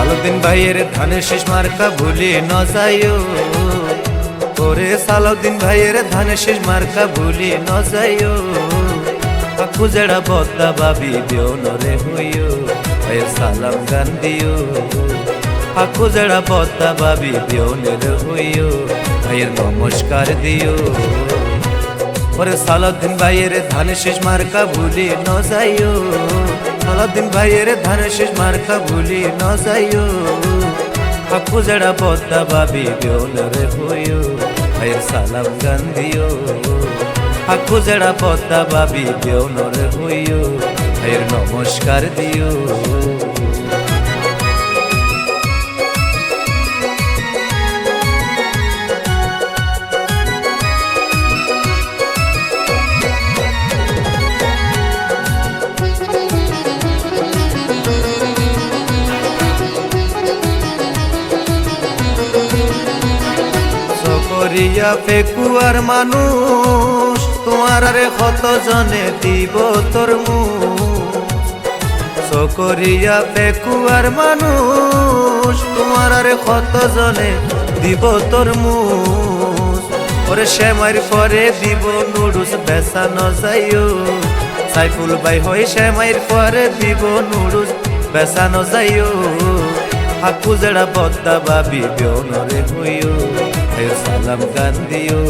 সালাউদ্দিন ভাইয়ের ধানের শীষ মার্কা ভুলি ন যাইও, ওরে সালাউদ্দিন ভাইয়ের ধানের শীষ মার্কা ভুলি ন যাইও। আকু জেড়া বদ্দা বাবি দিও নরে হইও, ভাইয়ের সালাম গান দিও। আকু জেড়া বদ্দা বাবি দিও নরে হইও, ভাইয়ের নমস্কার দিও। ওরে সালাউদ্দিন ভাইয়ের ধানের শীষ মার্কা ভুলি ন যাইও, সালাউদ্দিন ভাইয়ের ধানের শীষ মার্কা ভুলি ন যাইও। আকু জেড়া বদ্দা বাবি দিও নরে হইও, ভাইয়ের সালাম গান দিও। আকু জেড়া বদ্দা বাবি দিও নরে হইও, ভাইয়ের নমস্কার দিও। করিয়া পেকুয়ার মানুষ তোমার আরে কত জনে দিব তোর মুখ। সকরিয়া পেকুয়ার মানুষ তোমার আরে কত জনে দিব তোর মুখ। ওরে শ্যামার পরে দিব নুডুস বেসা ন যাইও, সাইফুল ভাই হই শ্যামার পরে দিব নুডুস বেসা ন যাইও। আকু জেড়া বদ্দা বাবি দিও নরে হইও, ভাইয়ের সালাম গান দিও।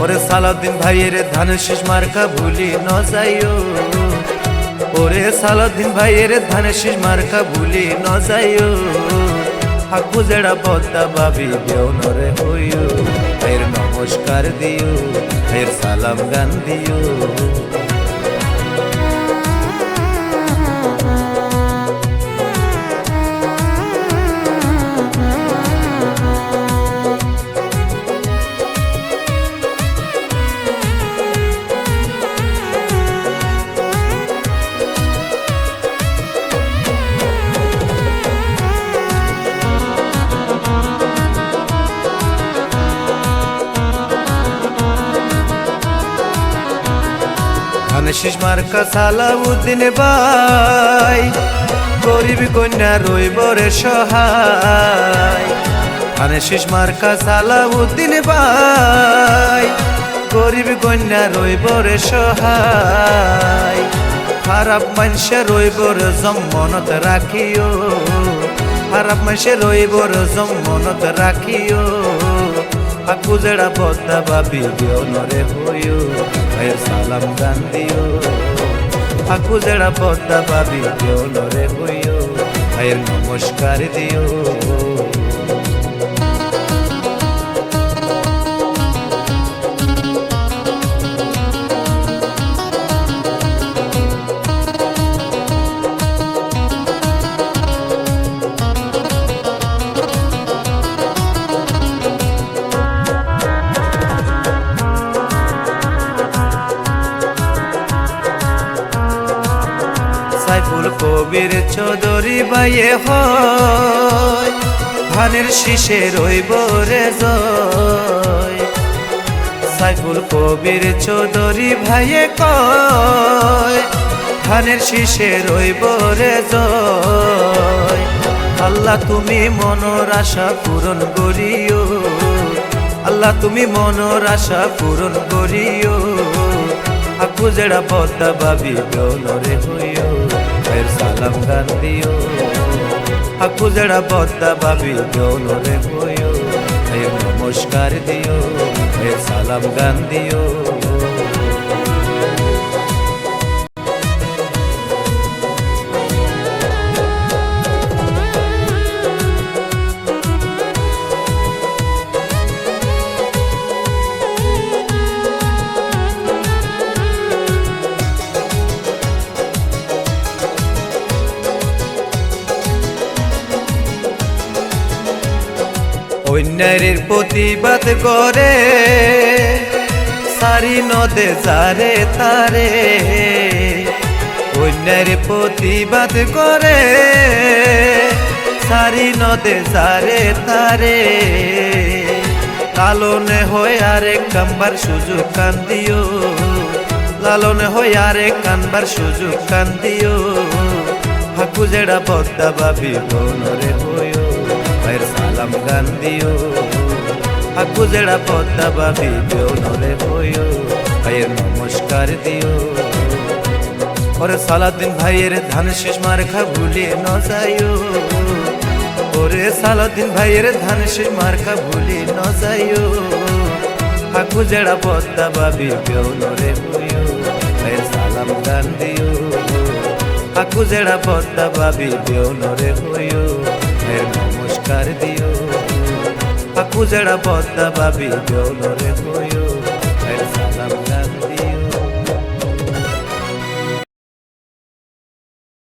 ওরে সালাউদ্দিন ভাইয়ের ধানের শীষ মার্কা ভুলি ন যাইও, ওরে সালাউদ্দিন ভাইয়ের ধানের শীষ মার্কা ভুলি ন যাইও। আকু জেড়া বদ্দা বাবি দিও নরে হইও, ভাইয়ের নমস্কার দিও, ভাইয়ের সালাম গান দিও। ধানের শীষ মার্কা সালাউদ্দিন ভাই, গরিব কন্যা রইব রে সহায়। ধানের শীষ মার্কা সালাউদ্দিন ভাই, গরিব কন্যা রইব রে সহায়। খারাপ মানুষে রইব রে জম্মনত রাখিও, খারাপ মানুষে রইব রে জম্মনত রাখিও। আকু জেড়া বদ্দা বাবি দিও নরে হইও, ভাইয়ের সালাম গান দিও। আকু জেড়া বদ্দা বাবি দিও নরে হইও, ভাইয়ের নমস্কার দিও। সাইফুল কবির চৌধুরী ভাইয়ে হয়, ধানের শীষে রইব রে জয়। সাইফুল কবির চৌধুরী ভাইয়ে কয়, ধানের শীষে রইব রে জয়। আল্লাহ তুমি মনোর আশা পূরণ করিও, আল্লাহ তুমি মনোর আশা পূরণ করিও। আকু জেড়া বদ্দা বাবি দিও নরে হইও, ভাইয়ের সালাম গান দিও। আকু জেড়া বদ্দা বাবি দিও নরে হইও, ভাইয়ের নমস্কার দিও, ভাইয়ের সালাম গান দিও। অন্যায়ের প্রতিবাদ করে সারি নদে যারে তারে, অন্যায়ের প্রতিবাদ করে সারি নদে যারে তারে। লালনে হয়ে আরেক কামবার সুযোগ কান দিও, লালনে হয়ে আরেক কানবার সুযোগ কান দিও। আকু যেড়া পদ্মা বাবি বনরে হইও ভাইয়ের সালাম গান দিও আকু যেড়া পদ্মা বাবি বনরে হইও ভাইয়ের নমস্কার দিও ওরে সালাদিন ভাইয়ের ধান শেষ মার্কা ভুলে ন যাইও ওরে সালাদিন ভাইয়ের ধান শেষ মার্কা ভুলে ন যাইও আকু যেড়া পদ্মা বাবি বনরে হইও ভাইয়ের সালাম গান দিও আকু যেড়া পদ্মা বাবি বনরে হইও ভাইয়ের নমস্কার দিও আকু যেড়া পদ্মা বাবি বনরে হইও ভাইয়ের সালাম গান দিও।